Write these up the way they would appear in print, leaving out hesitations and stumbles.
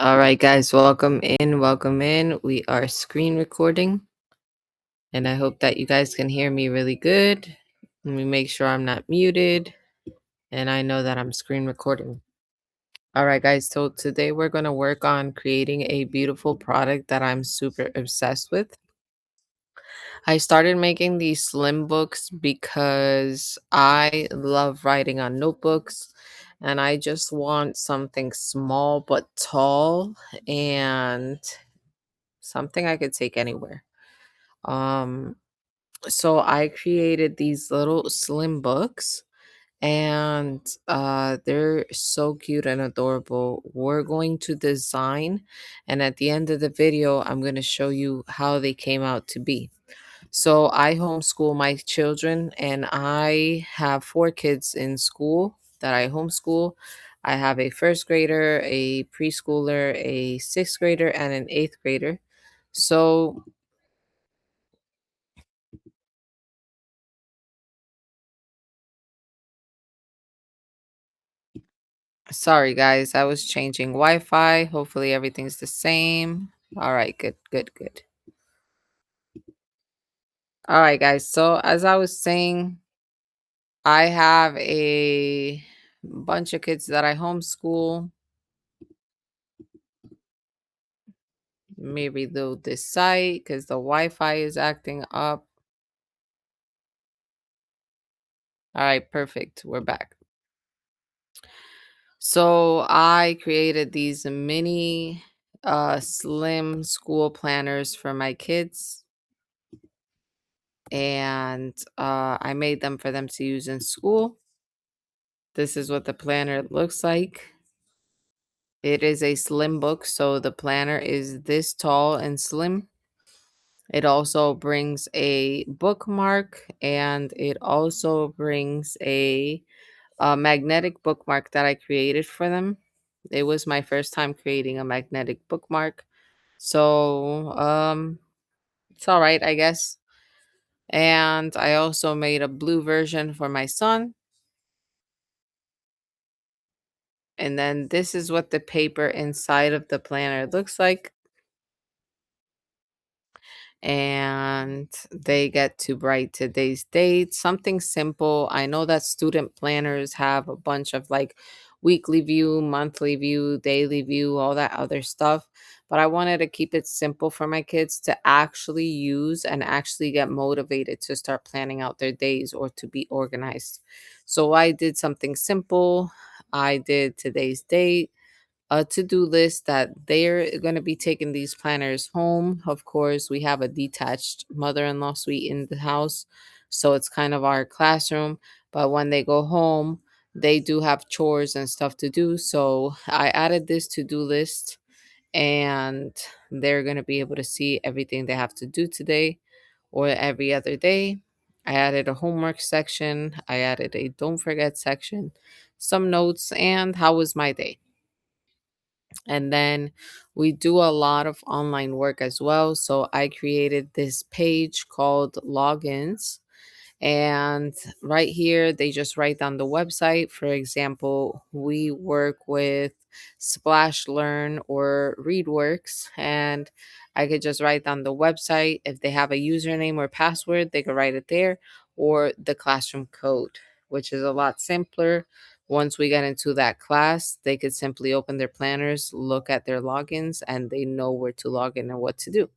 All right, guys, welcome in. Welcome in. We are screen recording, and I hope that you guys can hear me really good. Let me make sure I'm not muted, and I know that I'm screen recording. All right, guys, so today we're going to work on creating a beautiful product that I'm super obsessed with. I started making these slim books because I love writing on notebooks. And I just want something small but tall and something I could take anywhere. Um, so I created these little slim books and they're so cute and adorable. We're going to design, and at the end of the video, I'm going to show you how they came out to be. So I homeschool my children, and I have four kids in school that I homeschool. I have a first grader, a preschooler, a sixth grader, and an eighth grader. So sorry, guys. I was changing Wi-Fi. Hopefully everything's the same. All right, good, good, good. All right, guys. So as I was saying, I have a bunch of kids that I homeschool. Maybe reload this site because the Wi-Fi is acting up. All right, perfect. We're back. So I created these mini slim school planners for my kids, and I made them for them to use in school. This is what the planner looks like. It is a slim book, so the planner is this tall and slim. It also brings a bookmark, and it also brings a magnetic bookmark that I created for them. It was my first time creating a magnetic bookmark. So, it's all right, I guess. And I also made a blue version for my son. And then this is what the paper inside of the planner looks like. And they get to write today's date, something simple. I know that student planners have a bunch of like weekly view, monthly view, daily view, all that other stuff. But I wanted to keep it simple for my kids to actually use and actually get motivated to start planning out their days or to be organized. So I did something simple. I did today's date, a to-do list that they're going to be taking these planners home. Of course, we have a detached mother-in-law suite in the house, so it's kind of our classroom. But when they go home, they do have chores and stuff to do. So I added this to-do list, and they're going to be able to see everything they have to do today or every other day. I added a homework section. I added a don't forget section, some notes, and how was my day. And then we do a lot of online work as well. So I created this page called Logins. And right here, they just write down the website. For example, we work with Splash Learn or ReadWorks. And I could just write down the website. If they have a username or password, they could write it there, or the classroom code, which is a lot simpler. Once we get into that class, they could simply open their planners, look at their logins, and they know where to log in and what to do.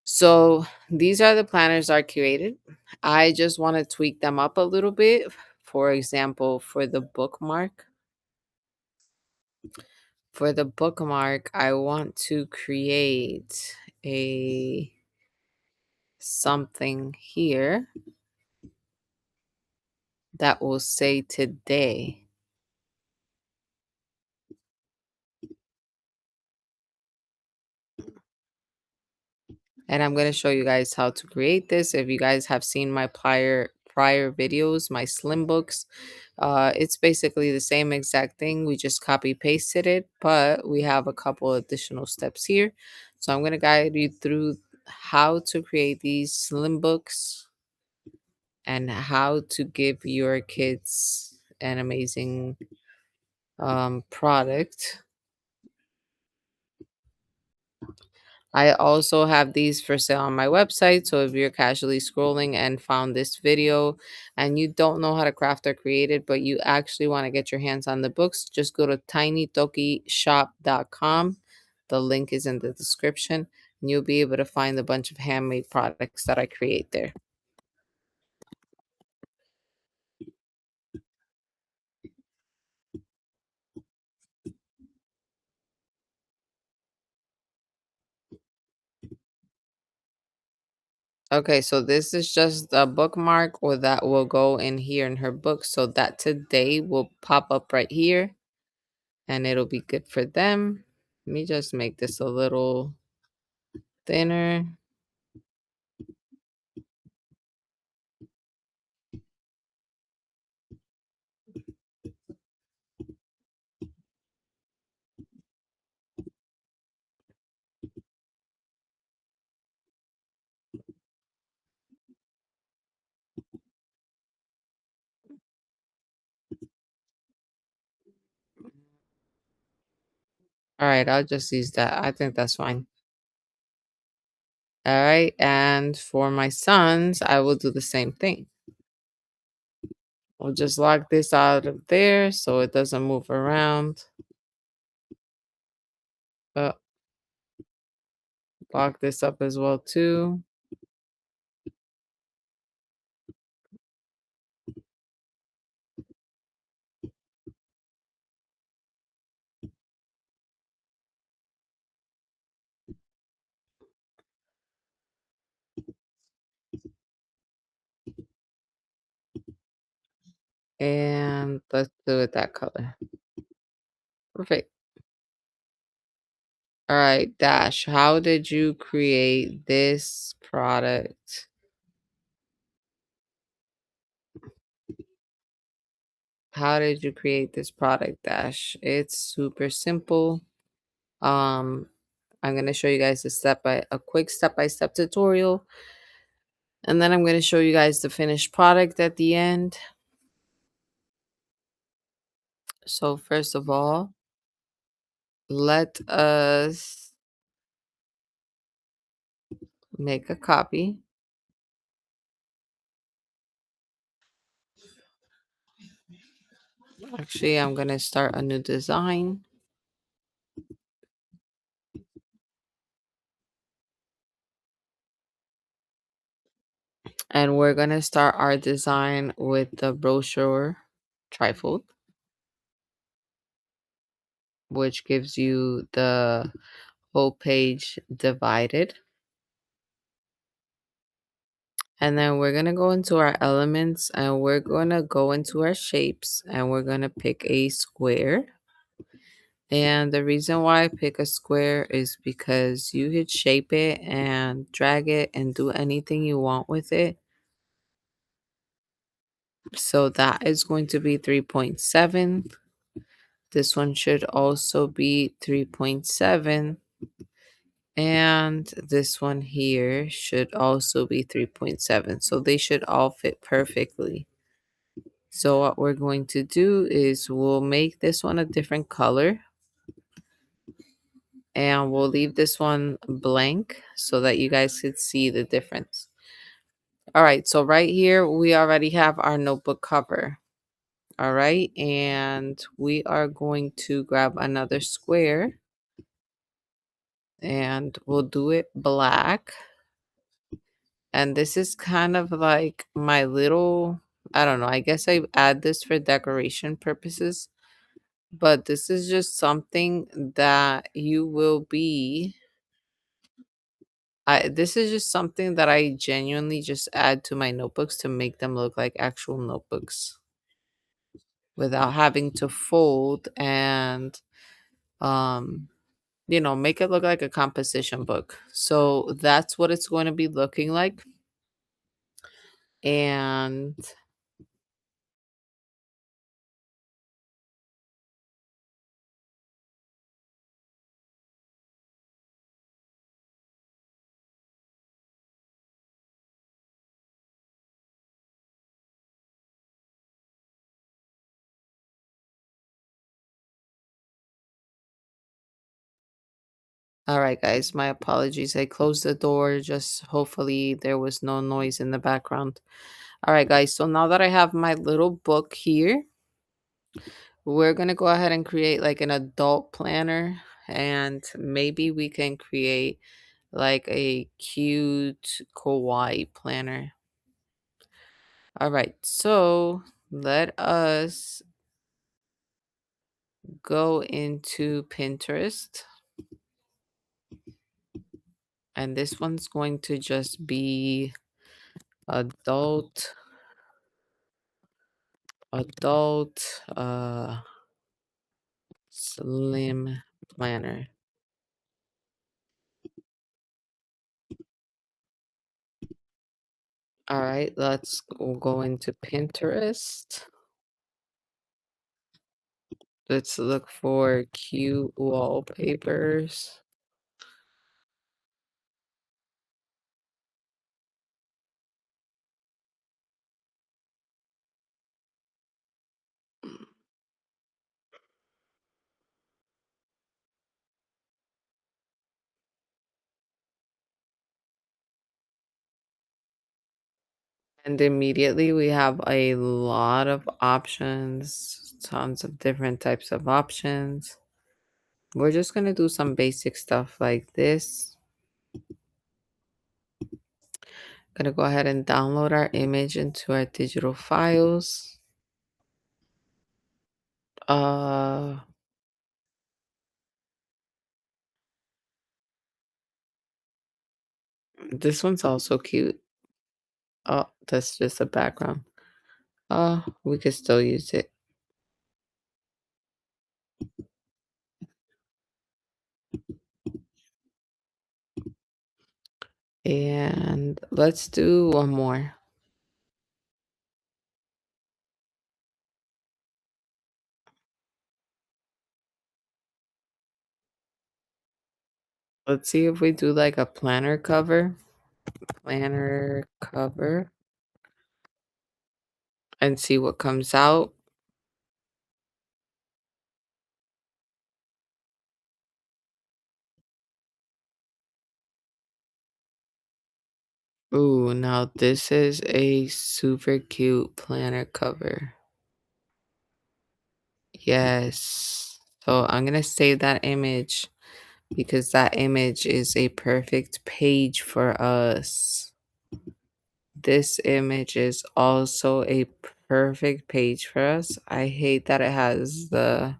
So these are the planners I created. I just want to tweak them up a little bit. For example, for the bookmark, I want to create a something here that will say today. And I'm going to show you guys how to create this. If you guys have seen my prior videos, my slim books, it's basically the same exact thing. We just copy pasted it, but we have a couple additional steps here. So I'm going to guide you through how to create these slim books and how to give your kids an amazing product. I also have these for sale on my website. So if you're casually scrolling and found this video and you don't know how to craft or create it, but you actually want to get your hands on the books, just go to tinytokishop.com. The link is in the description, and you'll be able to find a bunch of handmade products that I create there. Okay, so this is just a bookmark or that will go in here in her book. So that today will pop up right here and it'll be good for them. Let me just make this a little thinner. All right, I'll just use that. I think that's fine. All right, and for my sons, I will do the same thing. We'll just lock this out of there so it doesn't move around. But lock this up as well too. And let's do it that color. Perfect. All right, Dash, how did you create this product? How did you create this product, Dash? It's super simple. Um, I'm gonna show you guys a quick step-by-step tutorial, and then I'm gonna show you guys the finished product at the end. So first of all, let us make a copy. Actually, I'm gonna start a new design. And we're gonna start our design with the brochure trifold, which gives you the whole page divided. And then we're gonna go into our elements and we're gonna go into our shapes and we're gonna pick a square. And the reason why I pick a square is because you could shape it and drag it and do anything you want with it. So that is going to be 3.7. This one should also be 3.7. And this one here should also be 3.7. So they should all fit perfectly. So what we're going to do is we'll make this one a different color. And we'll leave this one blank so that you guys could see the difference. All right, so right here, we already have our notebook cover. All right, and we are going to grab another square and we'll do it black. And this is kind of like my little, I don't know, I guess I add this for decoration purposes, but this is just something that you will be this is just something that I genuinely just add to my notebooks to make them look like actual notebooks without having to fold and um make it look like a composition book. So that's what it's going to be looking like. And All right, guys, my apologies. I closed the door. Just hopefully there was no noise in the background. All right, guys. So now that I have my little book here, we're going to go ahead and create like an adult planner. And maybe we can create like a cute kawaii planner. All right. So let us go into Pinterest. And this one's going to just be adult adult slim planner. All right, we'll go into Pinterest. Let's look for cute wallpapers. And immediately we have a lot of options, tons of different types of options. We're just going to do some basic stuff like this. Going to go ahead and download our image into our digital files. Uh, this one's also cute. Oh, that's just a background. We could still use it. And let's do one more. Let's see if we do like a planner cover. Planner cover. And see what comes out. Ooh, now this is a super cute planner cover. Yes. So I'm going to save that image because that image is a perfect page for us. This image is also a perfect page for us. I hate that it has the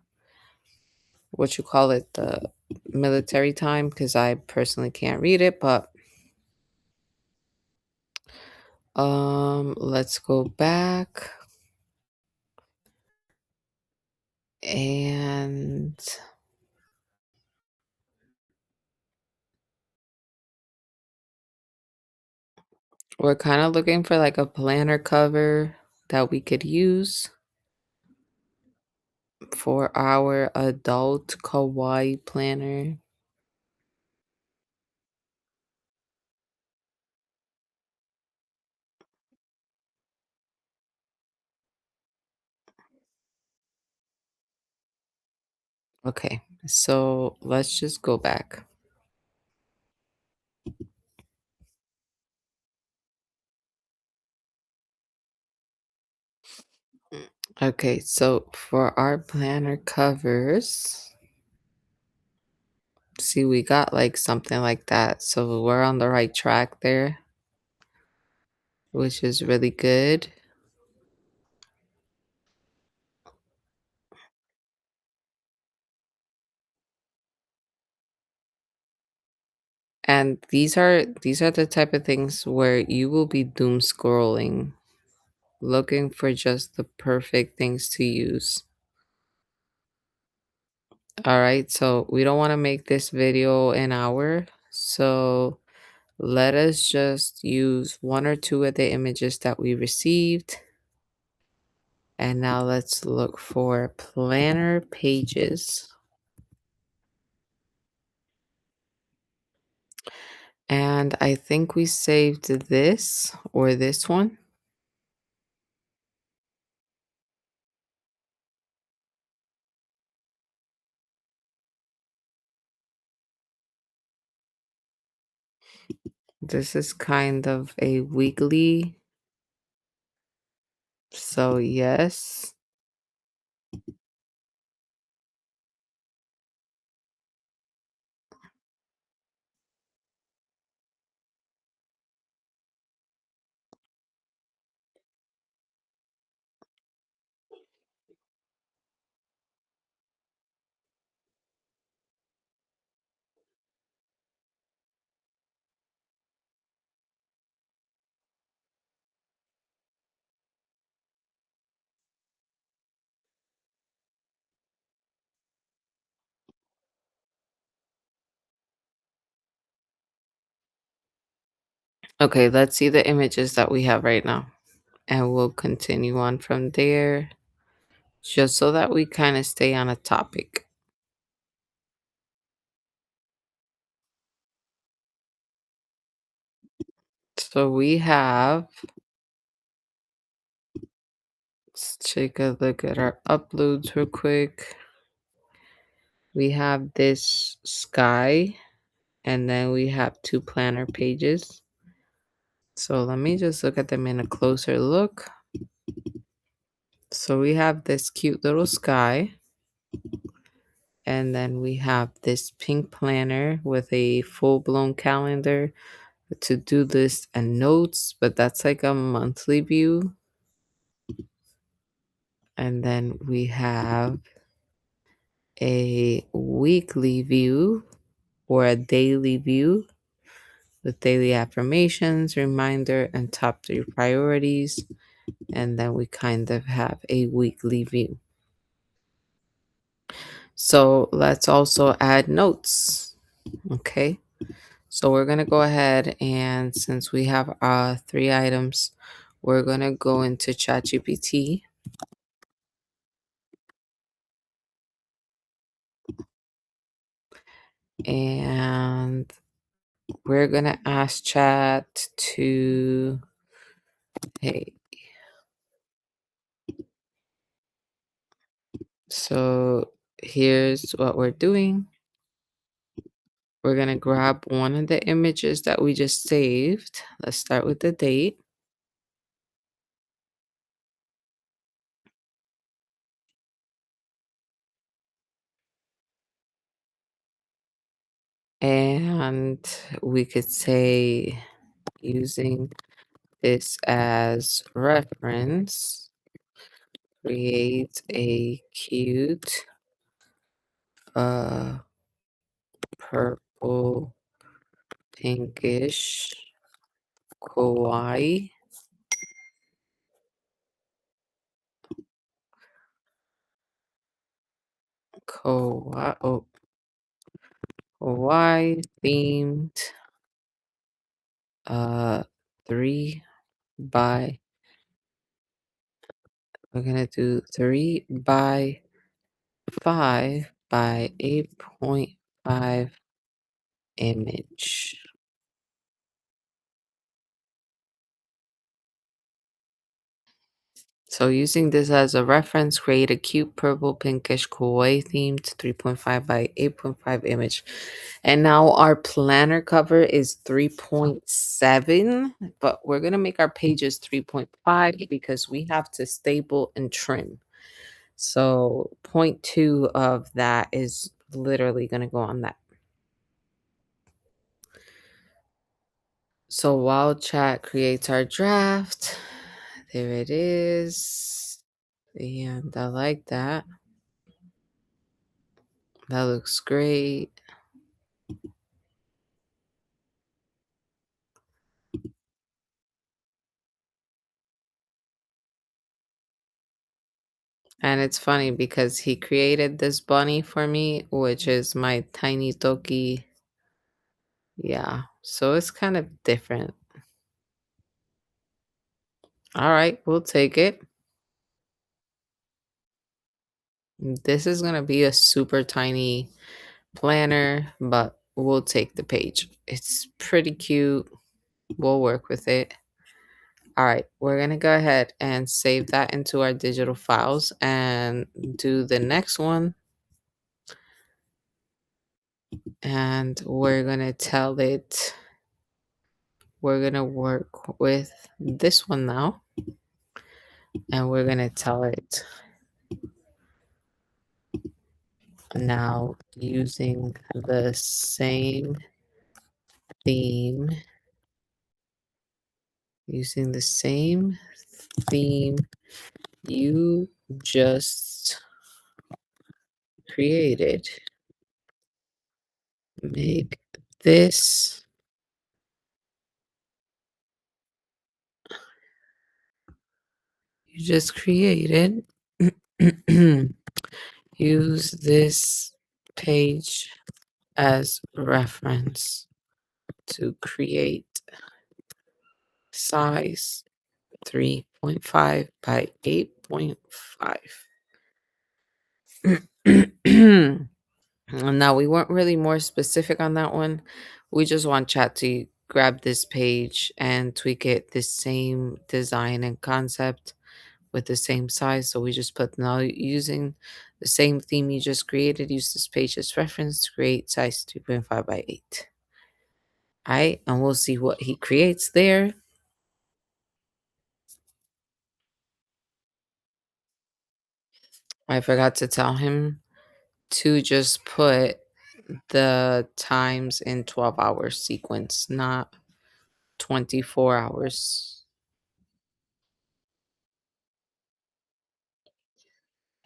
what you call it, the military time, because I personally can't read it, but let's go back and we're kind of looking for like a planner cover that we could use for our adult kawaii planner. Okay, so let's just go back. Okay, so for our planner covers, see, we got like something like that. So we're on the right track there, which is really good. And these are the type of things where you will be doom scrolling, looking for just the perfect things to use. All right, so we don't want to make this video an hour. So let us just use one or two of the images that we received. And now let's look for planner pages. And I think we saved this or this one. This is kind of a weekly, so yes. Okay, let's see the images that we have right now. And we'll continue on from there just so that we kind of stay on a topic. So we have, let's take a look at our uploads real quick. We have this sky, and then we have two planner pages. So let me just look at them in a closer look. So we have this cute little sky, and then we have this pink planner with a full blown calendar, to do list and notes, but that's like a monthly view. And then we have a weekly view or a daily view with daily affirmations, reminder, and top three priorities. And then we kind of have a weekly view. So let's also add notes. Okay. So we're going to go ahead, and since we have three items, we're going to go into ChatGPT, and we're going to ask Chat to, hey, so here's what we're doing. We're going to grab one of the images that we just saved. Let's start with the date. And we could say, using this as reference, create a cute uh purple pinkish kawaii kawaii kawaii themed uh 3 by, we're gonna do 3 by 5 by 8.5 image. So using this as a reference, create a cute purple pinkish kawaii themed 3.5 by 8.5 image. And now our planner cover is 3.7, but we're going to make our pages 3.5 because we have to staple and trim. So point two of that is literally going to go on that. So while chat creates our draft, there it is. And I like that. That looks great. And it's funny because he created this bunny for me, which is my tiny Toki. Yeah. So it's kind of different. All right, we'll take it. This is going to be a super tiny planner, but we'll take the page. It's pretty cute. We'll work with it. All right, we're going to go ahead and save that into our digital files and do the next one. And we're going to tell it we're going to work with this one now, and we're going to tell it now using the same theme, using the same theme you just created. Make this you just created. Use this page as reference to create size 3.5 by 8.5. Now, we weren't really more specific on that one. We just want chat to grab this page and tweak it the same design and concept with the same size. So we just put now using the same theme you just created, use this page as reference to create size 3.5 by 8. All right, and we'll see what he creates there. I forgot to tell him to just put the times in 12-hour sequence, not 24 hours.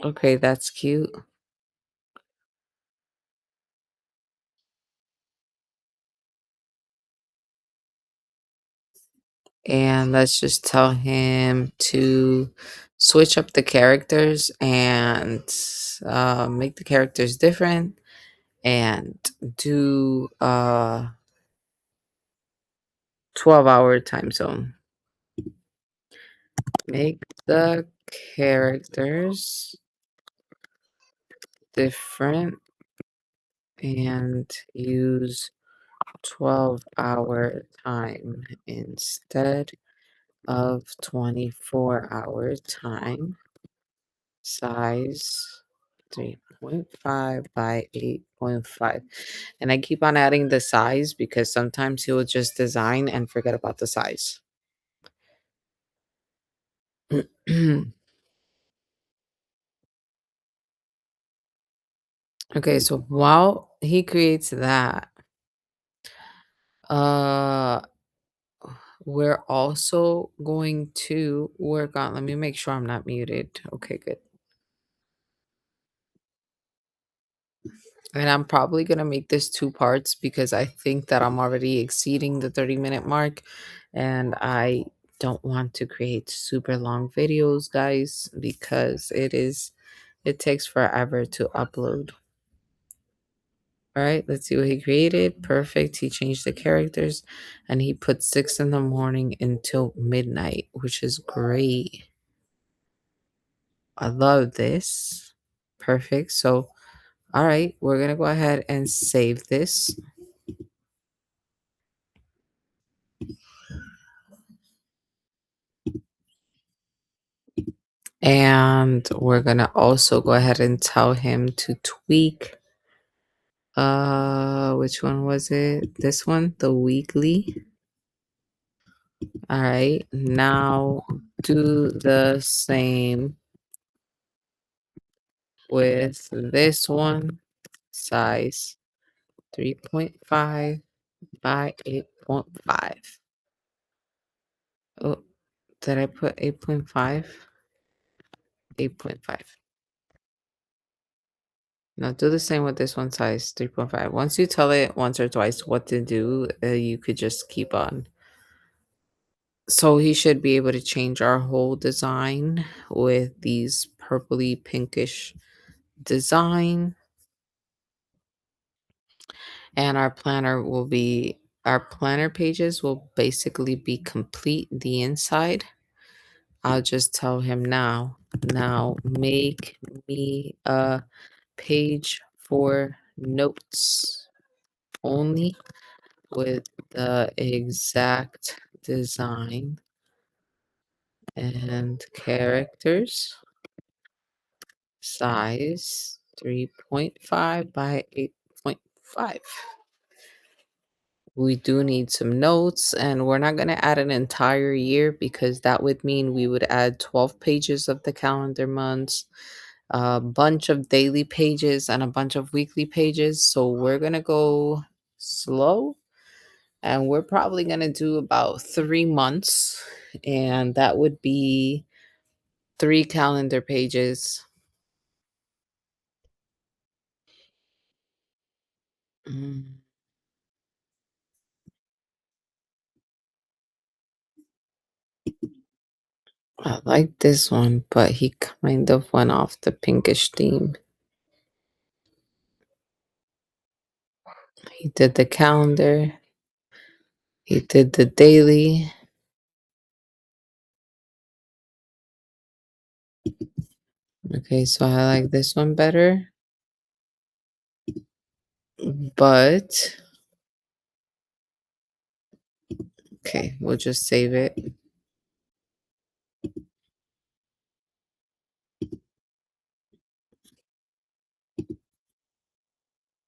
Okay, that's cute. And let's just tell him to switch up the characters and make the characters different and do 12-hour time zone. Make the characters different and use 12-hour time instead of 24-hour time. Size 3.5 by 8.5. And I keep on adding the size because sometimes he will just design and forget about the size. Okay, so while he creates that, uh we're also going to work on, let me make sure I'm not muted. Okay, good. And I'm probably going to make this two parts because I think that I'm already exceeding the 30-minute mark and I don't want to create super long videos, guys, because it takes forever to upload. All right, let's see what he created. Perfect. He changed the characters and he put 6 in the morning until midnight, which is great. I love this. Perfect. So, all right, we're going to go ahead and save this. And we're going to also go ahead and tell him to tweak which one was it? This one, the weekly. All right. Now do the same with this one, size 3.5 by 8.5. Oh, did I put 8.5? 8.5. Now do the same with this one, size 3.5. Once you tell it once or twice what to do, you could just keep on. So he should be able to change our whole design with these purpley pinkish design. And our planner pages will basically be complete the inside. I'll just tell him now make me a page for notes only with the exact design and characters. Size 3.5 by 8.5. We do need some notes, and we're not going to add an entire year because that would mean we would add 12 pages of the calendar months, a bunch of daily pages, and a bunch of weekly pages. So we're going to go slow, and we're probably going to do about 3 months, and that would be three calendar pages. Mm, I like this one, but he kind of went off the pinkish theme. He did the calendar, he did the daily. Okay, so I like this one better, but okay, we'll just save it.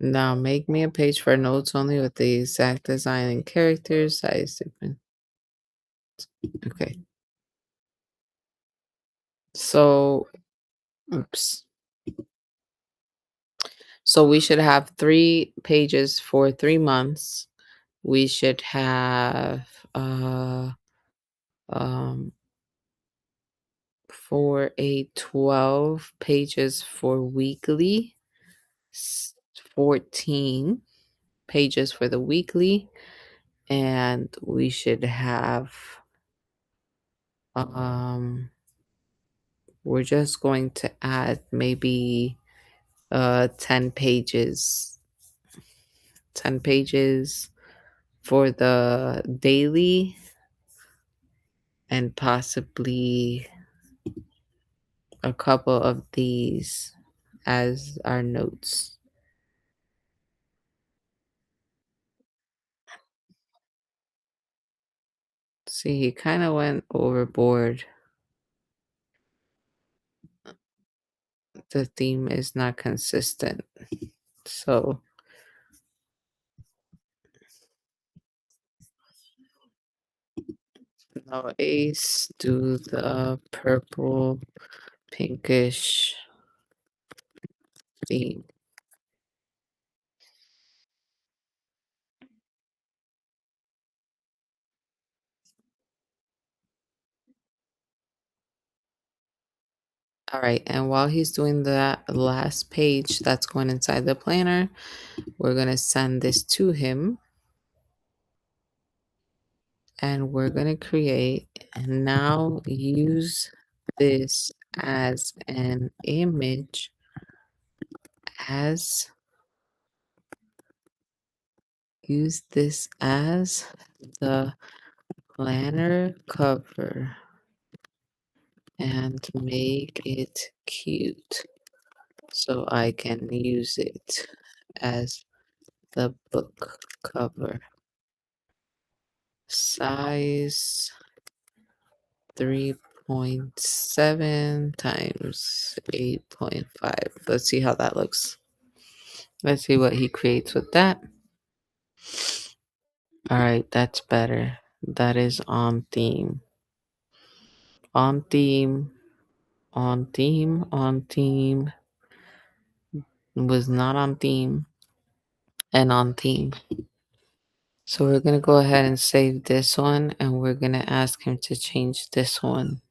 Now make me a page for notes only with the exact design and characters, size different. Okay, so oops. So we should have 3 pages for 3 months. We should have um for a 12 pages for weekly, 14 pages for the weekly, and we should have um we're just going to add maybe 10 pages, 10 pages for the daily, and possibly a couple of these as our notes. See, he kind of went overboard. The theme is not consistent. So no ace, do the purple pinkish theme. All right, and while he's doing that last page that's going inside the planner, we're going to send this to him, and we're going to create, and now use this as an image, as use this as the planner cover and make it cute so I can use it as the book cover. Size 3.7 times 8.5. Let's see how that looks. Let's see what he creates with that. All right, that's better. That is on theme. On theme. On theme. On theme. Was not on theme. And on theme. So we're going to go ahead and save this one, and we're going to ask him to change this one.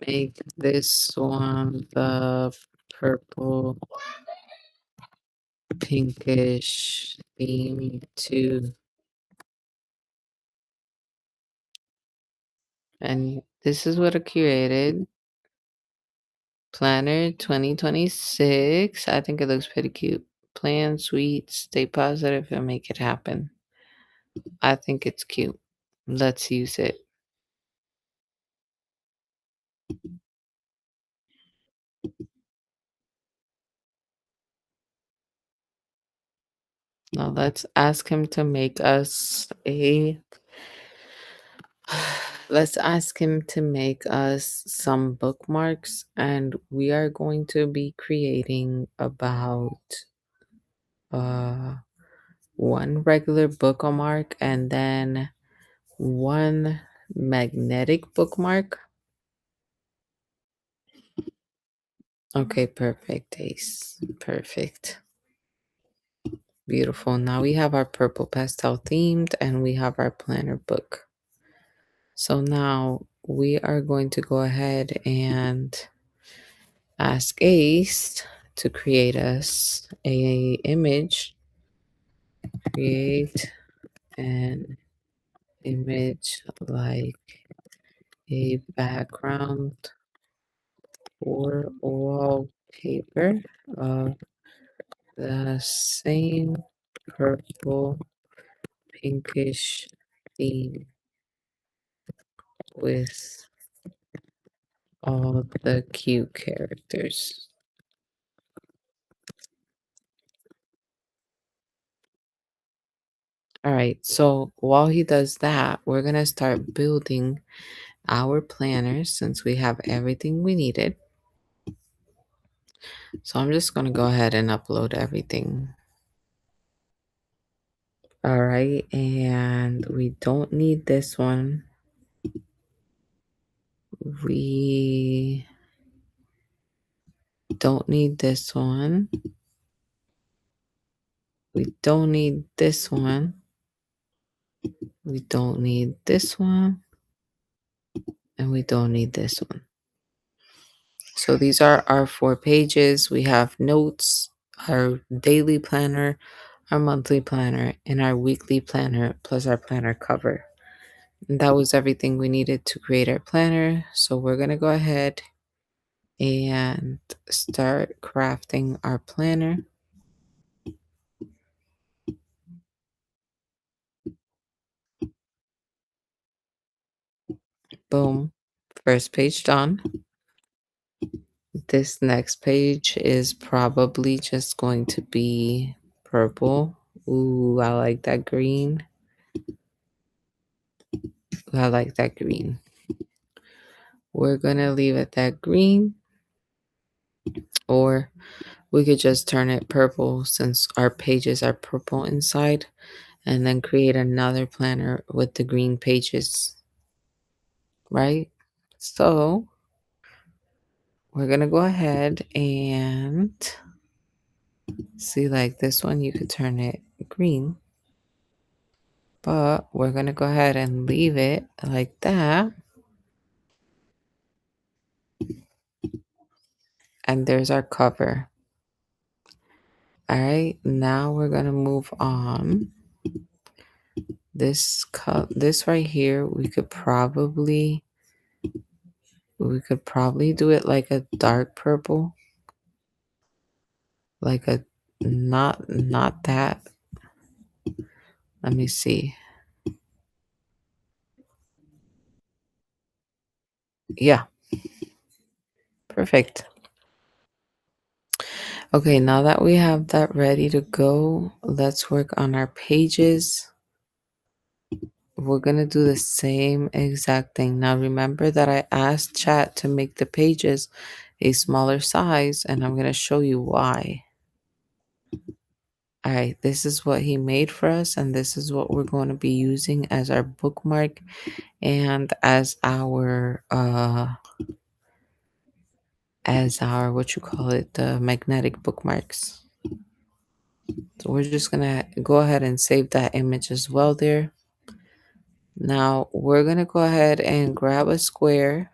Make this one the purple pinkish theme too. And this is what I created. Planner 2026. I think it looks pretty cute. Plan sweet, stay positive, and make it happen. I think it's cute. Let's use it. Now let's ask him to make us a let's ask him to make us some bookmarks, and we are going to be creating about uh one regular bookmark and then one magnetic bookmark. Okay, perfect, Ace. Perfect. Beautiful. Now we have our purple pastel themed and we have our planner book. So now we are going to go ahead and ask Ace to create us a image. Create an image like a background or wallpaper of the same purple pinkish theme with all the cute characters. All right, so while he does that, we're going to start building our planner since we have everything we needed. So I'm just going to go ahead and upload everything. All right, and we don't need this one. We don't need this one. We don't need this one. We don't need this one. And we don't need this one. So these are our 4 pages. We have notes, our daily planner, our monthly planner, and our weekly planner, plus our planner cover. And that was everything we needed to create our planner. So we're going to go ahead and start crafting our planner. Boom. First page done. This next page is probably just going to be purple. Ooh, I like that green. I like that green. We're going to leave it that green, or we could just turn it purple since our pages are purple inside, and then create another planner with the green pages, right? So we're going to go ahead and see, like this one, you could turn it green, but we're going to go ahead and leave it like that. And there's our cover. All right, now we're going to move on. This right here, we could probably do it like a dark purple, like a not that. Let me see. Yeah, perfect. Okay, now that we have that ready to go, let's work on our pages. We're going to do the same exact thing. Now remember that I asked chat to make the pages a smaller size, and I'm going to show you why. All right, this is what he made for us, and this is what we're going to be using as our bookmark and as our what you call it, the magnetic bookmarks. So we're just gonna go ahead and save that image as well there. Now we're gonna go ahead and grab a square.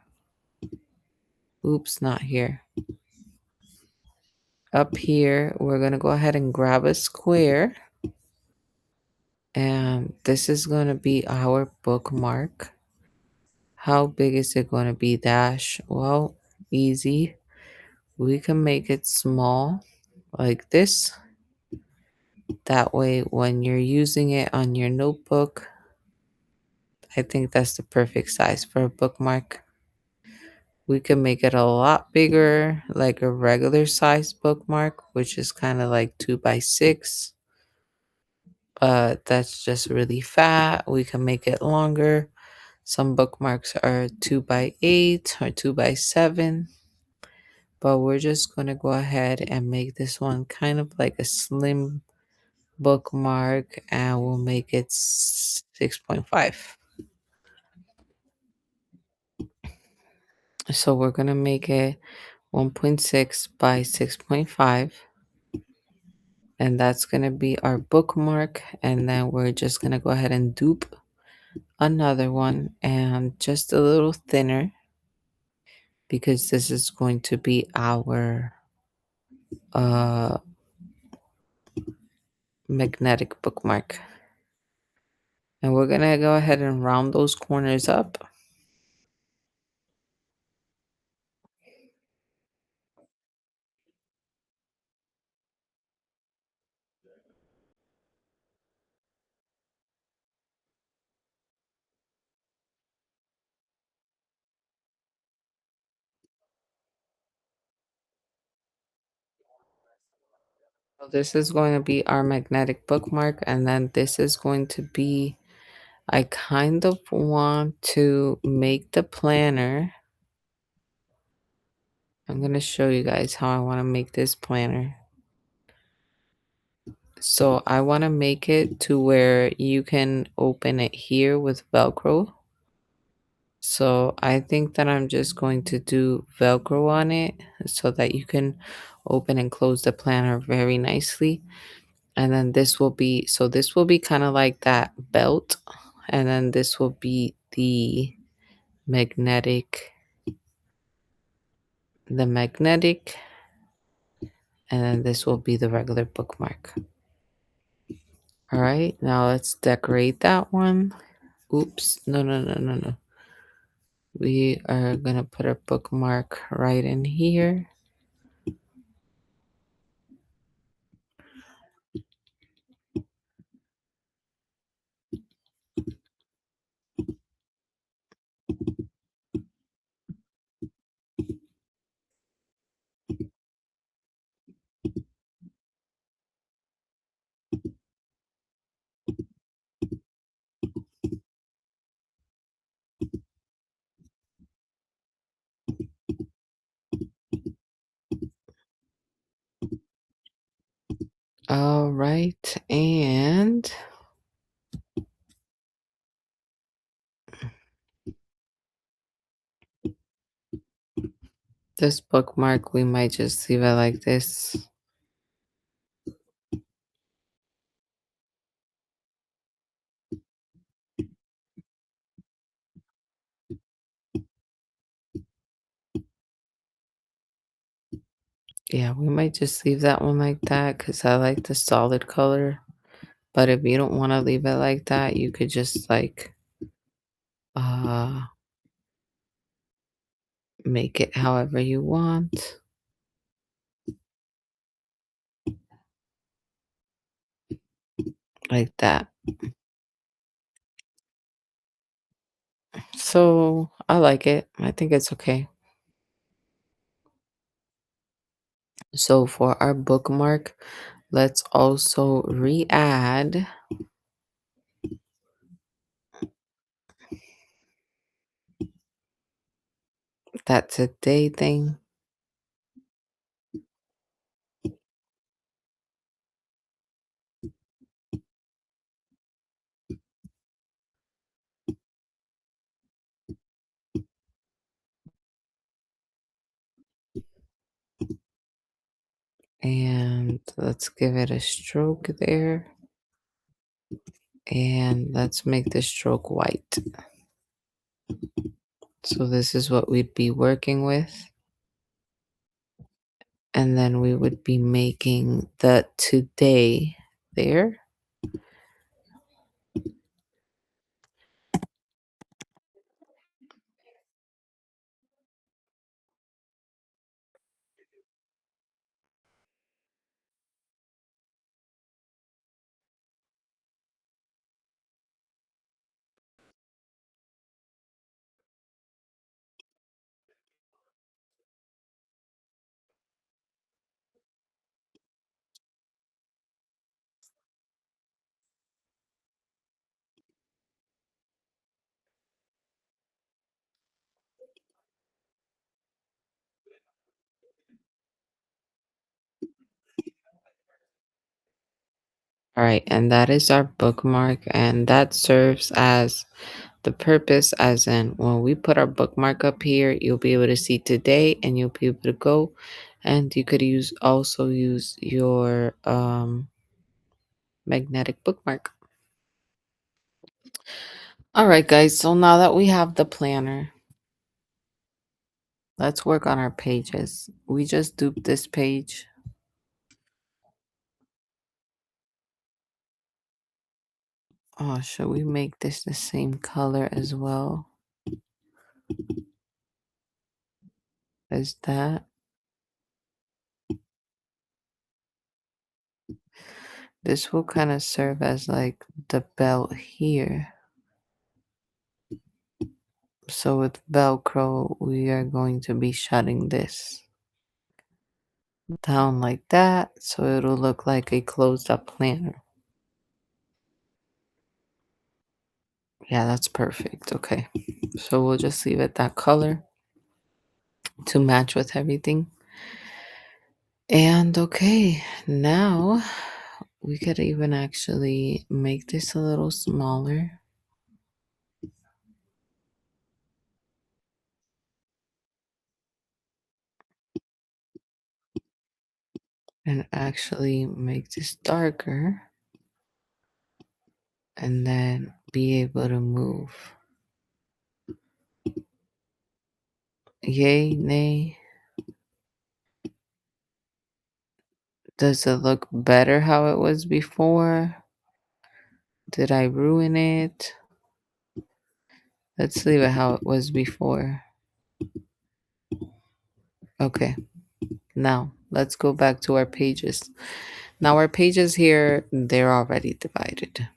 Oops, not here. Up here, we're gonna go ahead and grab a square. And this is gonna be our bookmark. How big is it gonna be, Dash? Well, easy. We can make it small like this. That way, when you're using it on your notebook, I think that's the perfect size for a bookmark. We can make it a lot bigger, like a regular size bookmark, which is kind of like 2 by 6. that's just really fat. We can make it longer. Some bookmarks are 2 by 8 or 2 by 7, but we're just going to go ahead and make this one kind of like a slim bookmark, and we'll make it 6.5. So we're going to make it 1.6 by 6.5, and that's going to be our bookmark. And then we're just going to go ahead and dupe another one, and just a little thinner, because this is going to be our uh magnetic bookmark. And we're going to go ahead and round those corners up. So this is going to be our magnetic bookmark, and then this is going to be, I kind of want to make the planner. I'm going to show you guys how I want to make this planner. So I want to make it to where you can open it here with Velcro. So I think that I'm just going to do Velcro on it so that you can open and close the planner very nicely. And then this will be kind of like that belt. And then this will be magnetic, the magnetic, and then this will be the regular bookmark. All right, now let's decorate that one. Oops, no, no, no, no, no. We are gonna put a bookmark right in here. All right, and this bookmark, we might just leave it like this. Yeah, we might just leave that one like that because I like the solid color. But if you don't want to leave it like that, you could just like uh make it however you want, like that. So I like it. I think it's okay. So for our bookmark, let's also re-add that today thing. And let's give it a stroke there. And let's make the stroke white. So this is what we'd be working with. And then we would be making the today there. All right, and that is our bookmark, and that serves as the purpose, as in when we put our bookmark up here, you'll be able to see today and you'll be able to go, and you could use your magnetic bookmark. All right, guys, so now that we have the planner, let's work on our pages. We just duped this page. Oh, should we make this the same color as well as that? This will kind of serve as like the belt here. So with Velcro, we are going to be shutting this down like that. So it'll look like a closed up planner. Yeah, that's perfect. Okay. So we'll just leave it that color to match with everything. And okay, now we could even actually make this a little smaller and actually make this darker and then be able to move. Yay, nay. Does it look better how it was before? Did I ruin it? Let's leave it how it was before. Okay, now let's go back to our pages. Now, our pages here, they're already divided.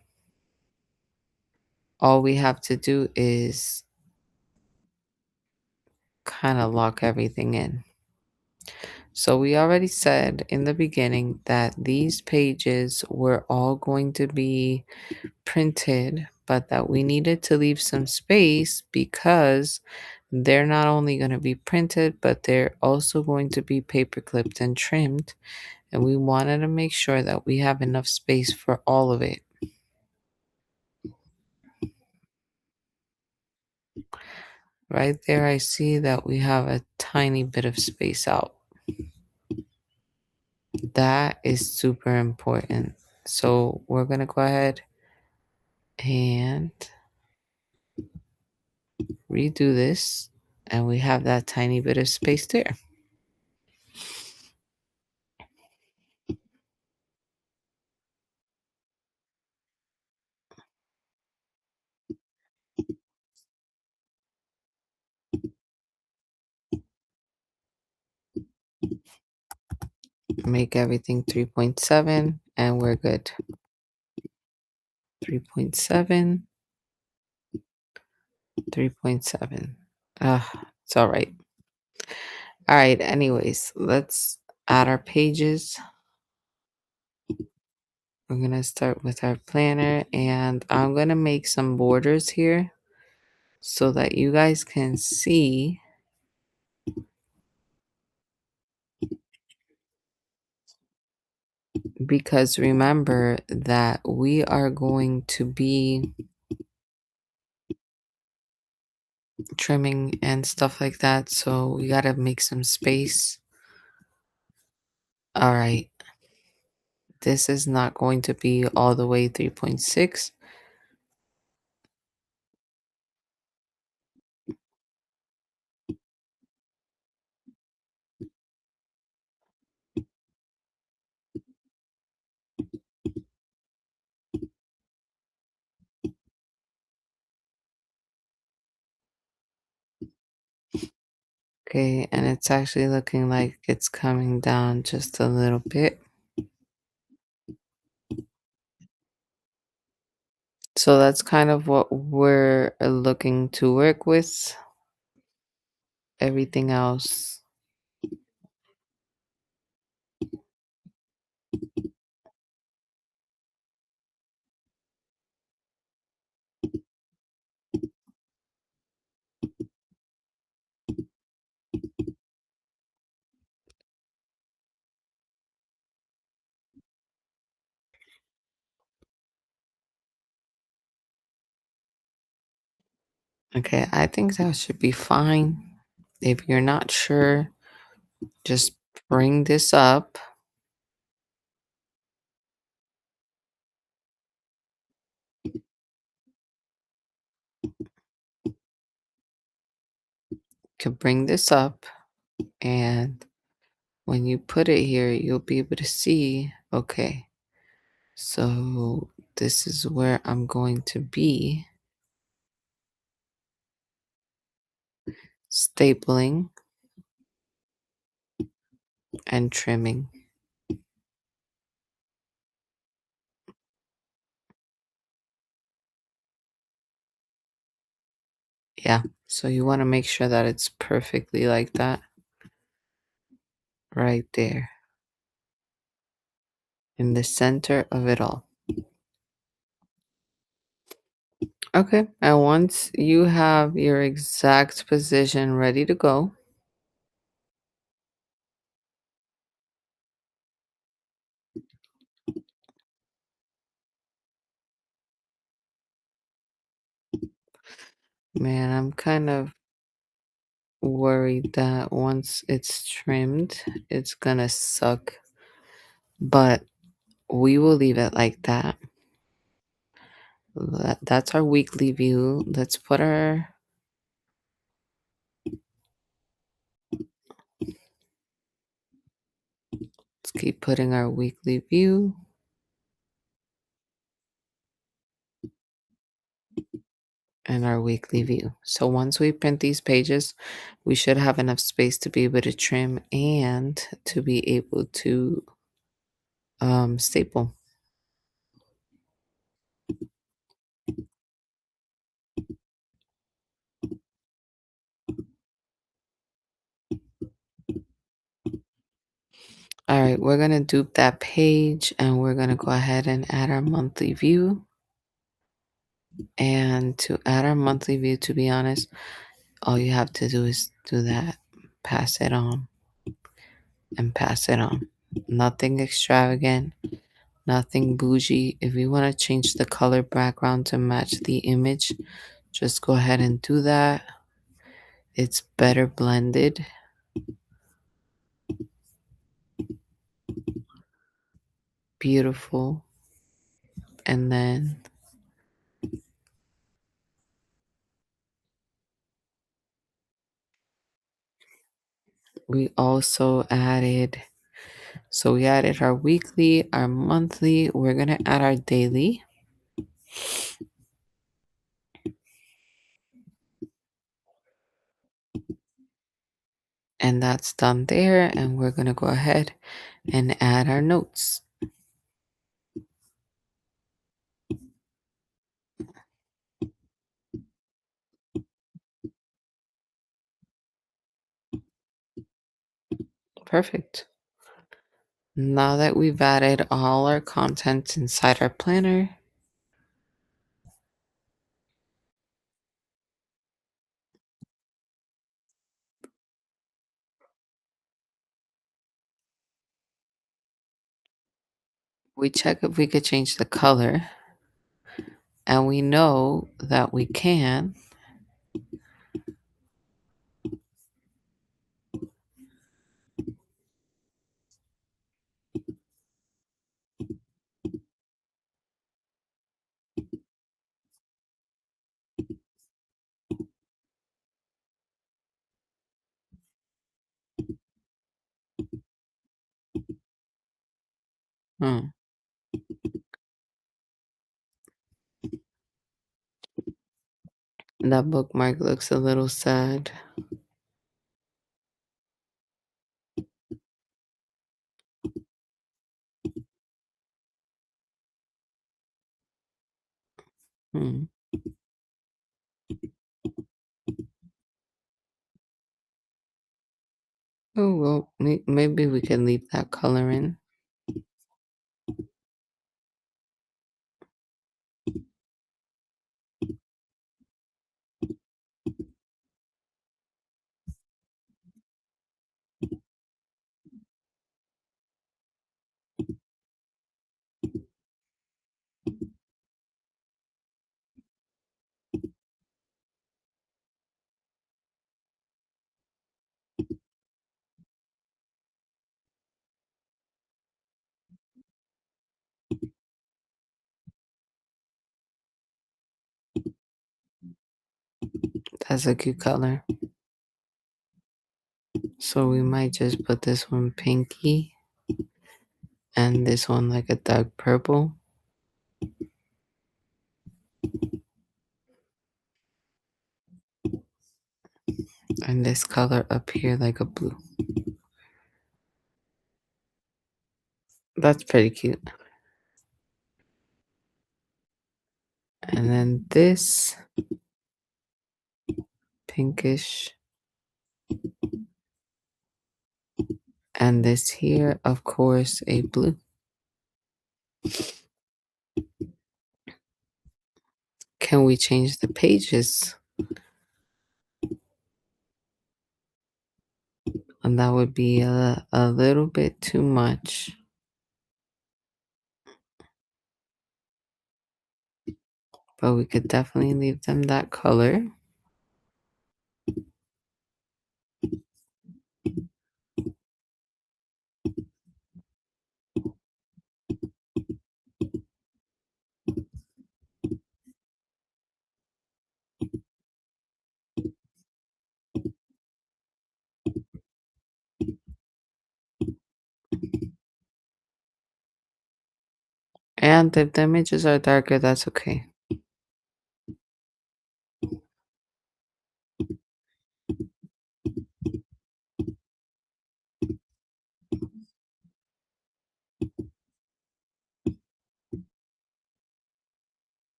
All we have to do is kind of lock everything in. So, we already said in the beginning that these pages were all going to be printed, but that we needed to leave some space because they're not only going to be printed, but they're also going to be paper clipped and trimmed. And we wanted to make sure that we have enough space for all of it. Right there, I see that we have a tiny bit of space out. That is super important. So we're going to go ahead and redo this. And we have that tiny bit of space there. Make everything 3.7 and we're good. 3.7, 3.7. It's all right. All right, anyways, let's add our pages. We're going to start with our planner and I'm going to make some borders here so that you guys can see, because remember that we are going to be trimming and stuff like that. So we got to make some space. All right. This is not going to be all the way 3.6. Okay, and it's actually looking like it's coming down just a little bit. So that's kind of what we're looking to work with. Everything else. Okay, I think that should be fine. If you're not sure, just bring this up. Can bring this up, and when you put it here, you'll be able to see, okay, so this is where I'm going to be stapling and trimming. Yeah. So you want to make sure that it's perfectly like that right there in the center of it all. Okay. And once you have your exact position ready to go, man, I'm kind of worried that once it's trimmed, it's gonna suck. But we will leave it like that. That's our weekly view. Let's keep putting our weekly view and our weekly view. So once we print these pages, we should have enough space to be able to trim and to be able to staple. All right, we're gonna dupe that page and we're gonna go ahead and add our monthly view. And to add our monthly view, to be honest, all you have to do is do that, pass it on and pass it on. Nothing extravagant, nothing bougie. If you want to change the color background to match the image, just go ahead and do that. It's better blended. Beautiful. And then we also added, so we added our weekly, our monthly. We're going to add our daily. And that's done there. And we're going to go ahead and add our notes. Perfect. Now that we've added all our content inside our planner, we check if we could change the color. And we know that we can. Hmm, that bookmark looks a little sad. Hmm. Oh, well, maybe we can leave that color in. That's a cute color. So we might just put this one pinky and this one like a dark purple. And this color up here like a blue. That's pretty cute. And then this pinkish. And this here, of course, a blue. Can we change the pages? And that would be a little bit too much. But we could definitely leave them that color. And if the images are darker, that's okay.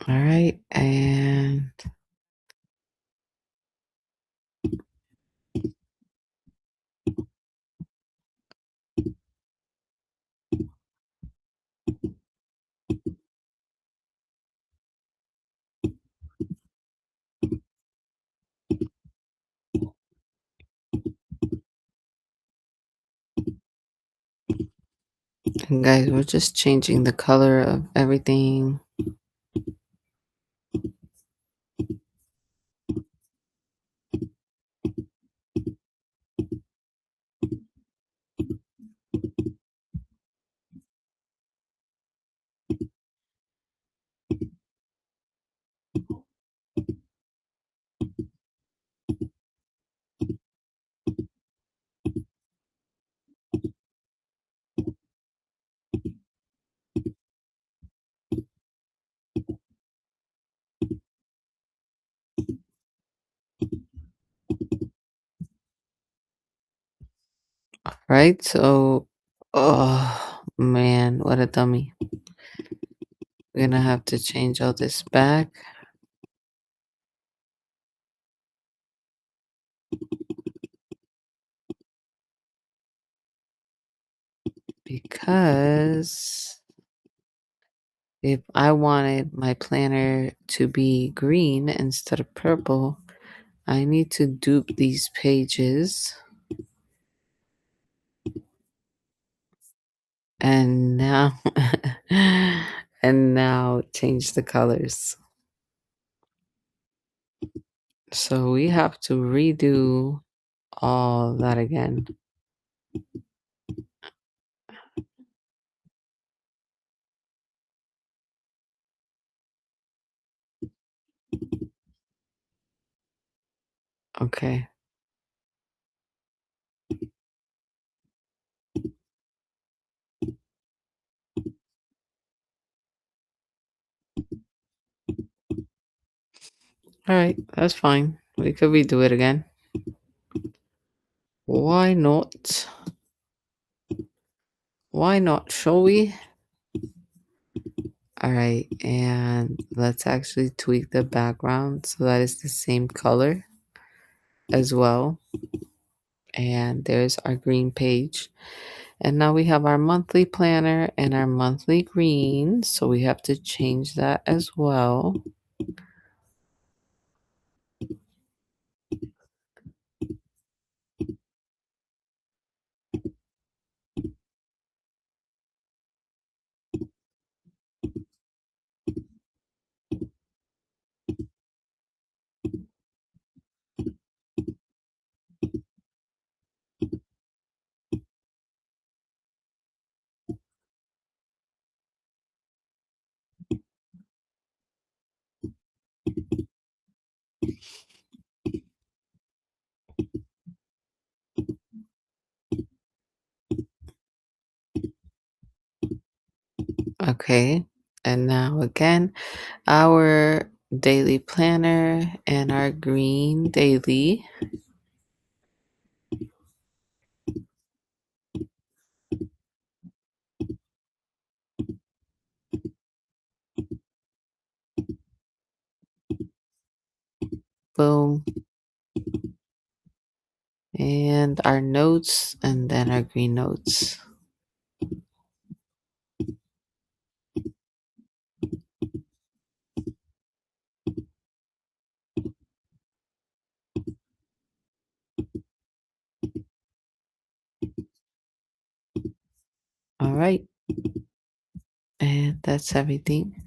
All right. And guys, we're just changing the color of everything. Right? So, oh man, what a dummy. We're gonna have to change all this back because if I wanted my planner to be green instead of purple, I need to dupe these pages and now and now change the colors. So we have to redo all that again. Okay. All right, that's fine. We could redo it again. Why not? Why not? Shall we? All right, and let's actually tweak the background so that it's the same color as well. And there's our green page. And now we have our monthly planner and our monthly green. So we have to change that as well. Okay. And now again, our daily planner and our green daily. Boom. And our notes and then our green notes. All right. And that's everything.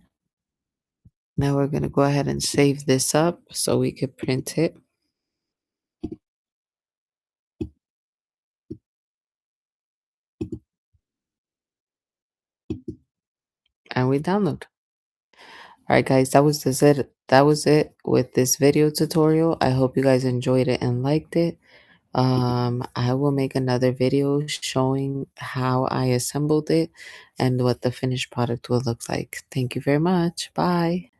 Now we're going to go ahead and save this up so we could print it and we download. All right, guys, that was it with this video tutorial. I hope you guys enjoyed it and liked it. I will make another video showing how I assembled it and what the finished product will look like. Thank you very much. Bye.